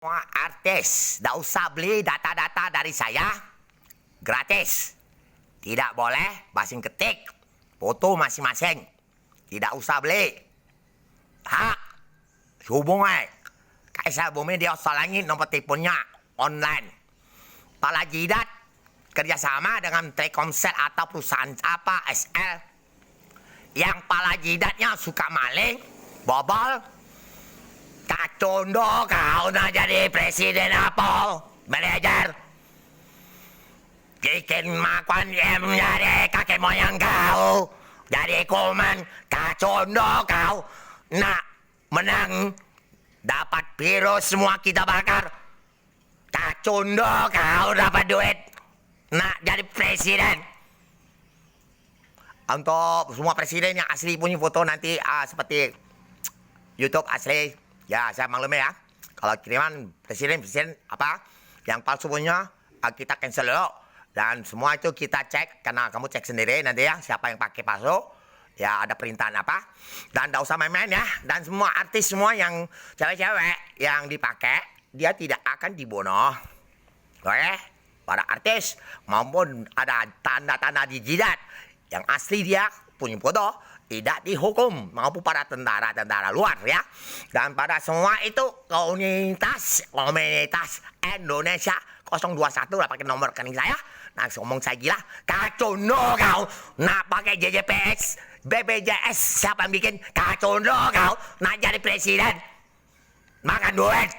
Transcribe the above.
Semua artis, tidak usah beli data-data dari saya. Gratis. Tidak boleh basing ketik. Foto masing-masing. Tidak usah beli. Hak. Hubungan. Kaisar Bumi di Australia nomor teleponnya online. Pala Jidat kerjasama dengan Telkomsel atau perusahaan apa SL. Yang pala jidatnya suka maling, bobol. Kacondo kau nak jadi presiden apa? Manajer. Bikin makuan yang menjadi kakek moyang kau. Jadi kuman kacondo kau. Nak menang. Dapat virus semua kita bakar. Kacondo kau dapat duit. Nak jadi presiden. Untuk semua presiden yang asli punya foto nanti seperti YouTube asli. Ya, saya maklum ya. Kalau kiriman presiden apa yang palsu punya kita cancel dulu. Dan semua itu kita cek karena kamu cek sendiri nanti ya siapa yang pakai palsu. Ya ada perintahan apa. Dan tidak usah main-main ya. Dan semua artis semua yang cewek-cewek yang dipakai dia tidak akan dibunuh. Oke? Para artis maupun ada tanda-tanda di jidat yang asli dia punya foto tidak dihukum maupun para tentara-tentara luar ya. Dan pada semua itu komunitas Indonesia 021 lah pakai nomor rekening saya. Nah, ngomong saya gila, kacondo kau. Nak pakai JJPX, BPJS siapa yang bikin? Kacondo kau. Nak jadi presiden. Makan duit.